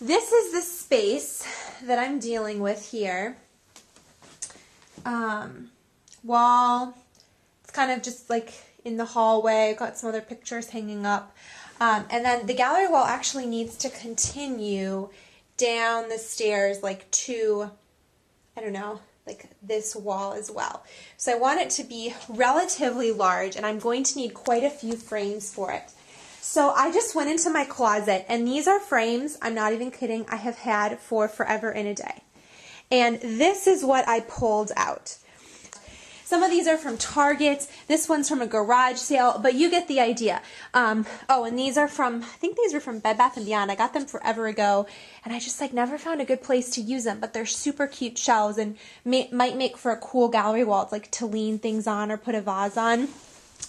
this is the space that I'm dealing with here. Wall, it's kind of just like in the hallway. I've got some other pictures hanging up. And then the gallery wall actually needs to continue down the stairs like to, I don't know, like this wall as well. So I want it to be relatively large, and I'm going to need quite a few frames for it. So I just went into my closet, and these are frames, I'm not even kidding, I have had for forever and a day. And this is what I pulled out. Some of these are from Target, this one's from a garage sale, but you get the idea. Oh, and these are from, I think these were from Bed Bath & Beyond. I got them forever ago, and I just like never found a good place to use them, but they're super cute shelves and might make for a cool gallery wall, like to lean things on or put a vase on.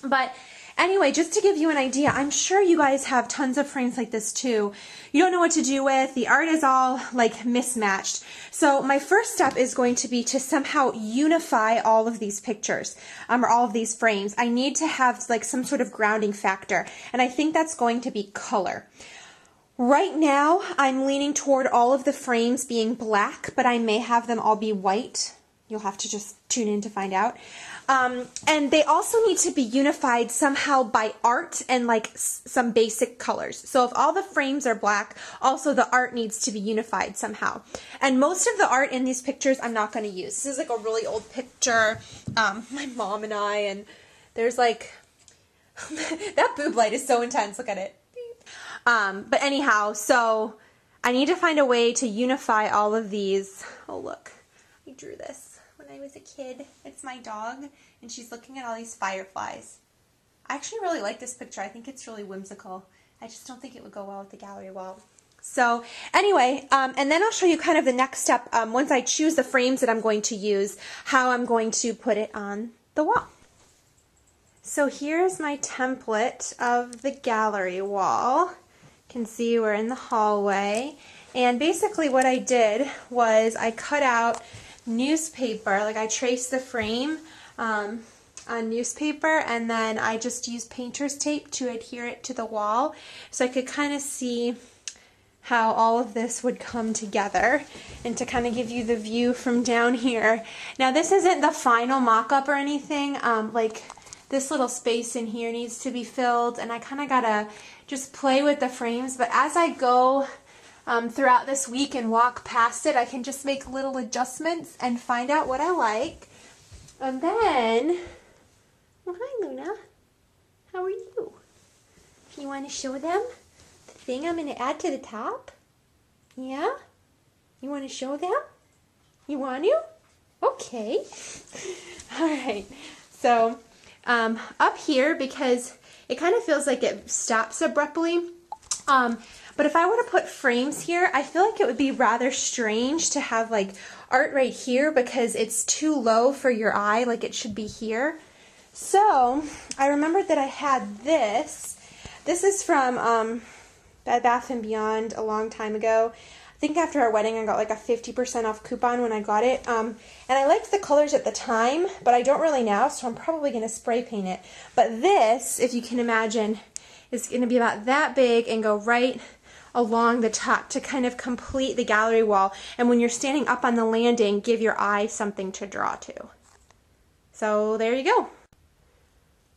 But anyway, just to give you an idea, I'm sure you guys have tons of frames like this too. You don't know what to do with. The art is all like mismatched. So my first step is going to be to somehow unify all of these pictures, or all of these frames. I need to have like some sort of grounding factor, and I think that's going to be color. Right now, I'm leaning toward all of the frames being black, but I may have them all be white. You'll have to just tune in to find out. And they also need to be unified somehow by art and like some basic colors. So if all the frames are black, also the art needs to be unified somehow. And most of the art in these pictures I'm not going to use. This is like a really old picture, my mom and I, and there's like, that boob light is so intense, look at it. But anyhow, so I need to find a way to unify all of these. Oh look, I drew this when I was a kid. It's my dog, and she's looking at all these fireflies. I actually really like this picture. I think it's really whimsical. I just don't think it would go well with the gallery wall. So anyway, and then I'll show you kind of the next step once I choose the frames that I'm going to use, how I'm going to put it on the wall. So here's my template of the gallery wall. You can see we're in the hallway, and basically what I did was I cut out newspaper, like I traced the frame on newspaper, and then I just used painter's tape to adhere it to the wall so I could kind of see how all of this would come together and to kind of give you the view from down here. Now this isn't the final mock-up or anything, like this little space in here needs to be filled, and I kind of gotta just play with the frames, but as I go throughout this week and walk past it, I can just make little adjustments and find out what I like. And then, well, hi Luna, how are you? You want to show them the thing I'm going to add to the top? Yeah? You want to show them? You want to? Okay. Alright, so up here, because it kind of feels like it stops abruptly, but if I were to put frames here, I feel like it would be rather strange to have like art right here because it's too low for your eye, like it should be here. So I remembered that I had this. This is from Bed Bath & Beyond a long time ago. I think after our wedding I got like a 50% off coupon when I got it. And I liked the colors at the time, but I don't really now, so I'm probably going to spray paint it. But this, if you can imagine, is going to be about that big and go right along the top to kind of complete the gallery wall, and when you're standing up on the landing, give your eye something to draw to. So there you go.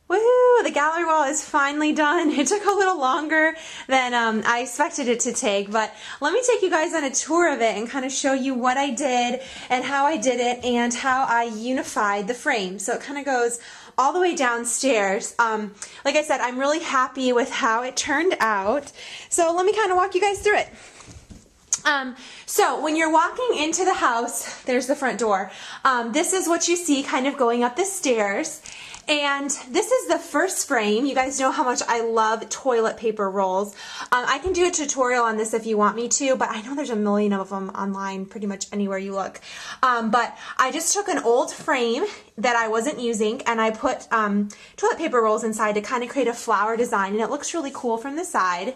Woohoo! The gallery wall is finally done. It took a little longer than I expected it to take, but let me take you guys on a tour of it and kind of show you what I did and how I did it and how I unified the frame. So it kind of goes all the way downstairs. Like I said, I'm really happy with how it turned out. So let me kind of walk you guys through it. So when you're walking into the house, there's the front door. This is what you see kind of going up the stairs. And this is the first frame. You guys know how much I love toilet paper rolls. I can do a tutorial on this if you want me to, but I know there's a million of them online pretty much anywhere you look. But I just took an old frame that I wasn't using and I put toilet paper rolls inside to kind of create a flower design, and it looks really cool from the side.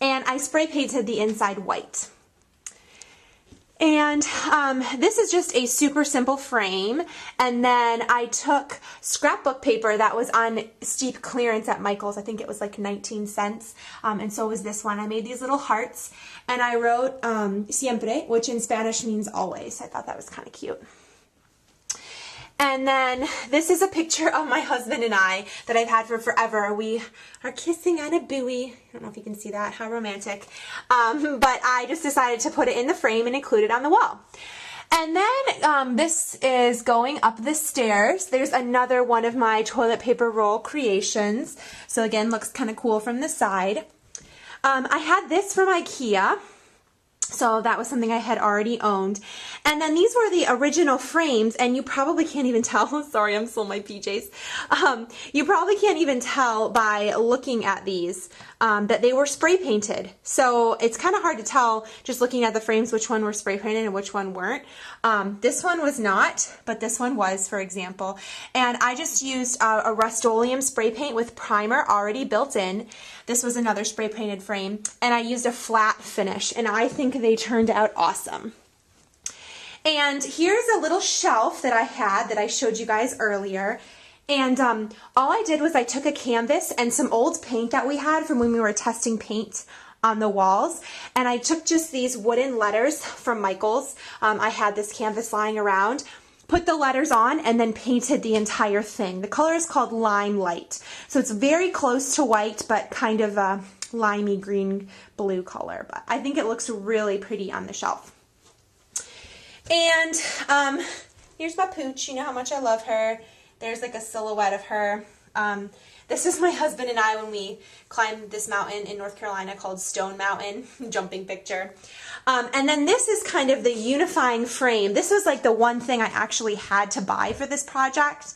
And I spray painted the inside white. And this is just a super simple frame, and then I took scrapbook paper that was on steep clearance at Michael's. I think it was like 19 cents, and so was this one. I made these little hearts, and I wrote siempre, which in Spanish means always. I thought that was kind of cute. And then this is a picture of my husband and I that I've had for forever. We are kissing on a buoy. I don't know if you can see that, how romantic. But I just decided to put it in the frame and include it on the wall. And then this is going up the stairs. There's another one of my toilet paper roll creations. So again, looks kind of cool from the side. I had this from IKEA. So that was something I had already owned. And then these were the original frames, and you probably can't even tell. Sorry, I'm still in my PJs. You probably can't even tell by looking at these that they were spray painted. So it's kind of hard to tell just looking at the frames which one were spray painted and which one weren't. This one was not, but this one was, for example. And I just used a Rust-Oleum spray paint with primer already built in. This was another spray painted frame, and I used a flat finish, and I think they turned out awesome. And here's a little shelf that I had that I showed you guys earlier. And all I did was I took a canvas and some old paint that we had from when we were testing paint on the walls, and I took just these wooden letters from Michael's. I had this canvas lying around, put the letters on, and then painted the entire thing. The color is called Limelight. So it's very close to white, but kind of a limey green blue color. But I think it looks really pretty on the shelf. And here's my pooch. You know how much I love her. There's like a silhouette of her. This is my husband and I when we climbed this mountain in North Carolina called Stone Mountain, jumping picture. And then this is kind of the unifying frame. This was like the one thing I actually had to buy for this project.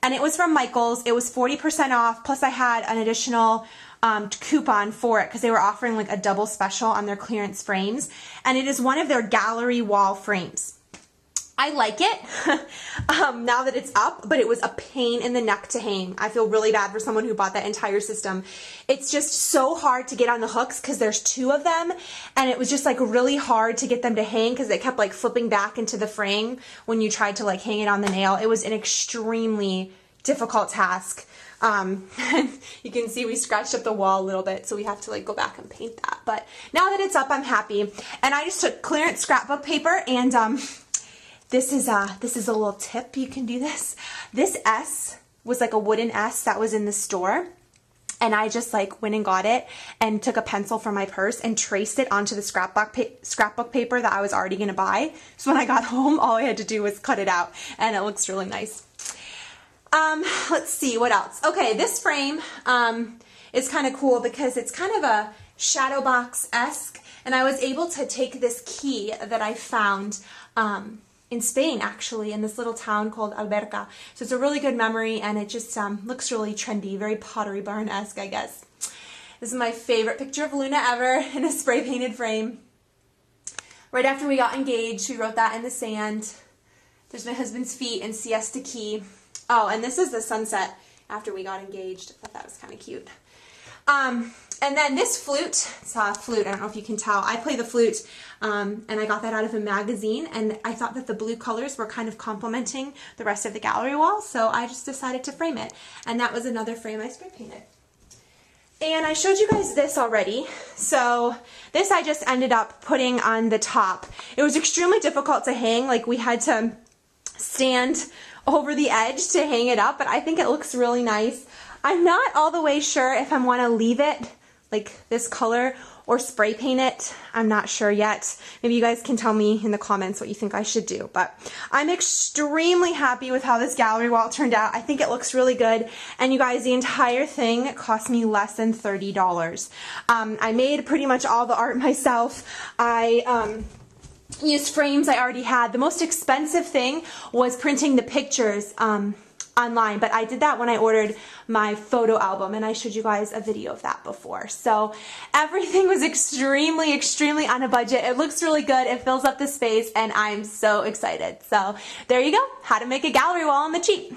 And it was from Michael's. It was 40% off, plus I had an additional coupon for it because they were offering like a double special on their clearance frames. And it is one of their gallery wall frames. I like it now that it's up, but it was a pain in the neck to hang. I feel really bad for someone who bought that entire system. It's just so hard to get on the hooks because there's two of them, and it was just like really hard to get them to hang because they kept like flipping back into the frame when you tried to like hang it on the nail. It was an extremely difficult task. You can see we scratched up the wall a little bit, so we have to like go back and paint that. But now that it's up, I'm happy. And I just took clearance scrapbook paper and this is a little tip. You can do this. This S was like a wooden S that was in the store. And I just like went and got it and took a pencil from my purse and traced it onto the scrapbook paper that I was already going to buy. So when I got home, all I had to do was cut it out, and it looks really nice. Let's see what else. Okay, this frame is kind of cool because it's kind of a shadow box-esque, and I was able to take this key that I found in Spain, actually, in this little town called Alberca. So it's a really good memory, and it just looks really trendy, very Pottery Barn-esque, I guess. This is my favorite picture of Luna ever in a spray painted frame. Right after we got engaged, we wrote that in the sand. There's my husband's feet and Siesta Key. Oh, and this is the sunset after we got engaged. I thought that was kind of cute. And then this flute, it's a flute, I don't know if you can tell. I play the flute, and I got that out of a magazine, and I thought that the blue colors were kind of complementing the rest of the gallery wall, so I just decided to frame it. And that was another frame I spray painted. And I showed you guys this already, so this I just ended up putting on the top. It was extremely difficult to hang, like we had to stand over the edge to hang it up, but I think it looks really nice. I'm not all the way sure if I want to leave it like this color or spray paint it. I'm not sure yet. Maybe you guys can tell me in the comments what you think I should do, but I'm extremely happy with how this gallery wall turned out. I think it looks really good, and you guys, the entire thing cost me less than $30. I made pretty much all the art myself. I used frames I already had. The most expensive thing was printing the pictures online, but I did that when I ordered my photo album, and I showed you guys a video of that before. So everything was extremely, extremely on a budget. It looks really good. It fills up the space, and I'm so excited. So there you go. How to make a gallery wall on the cheap.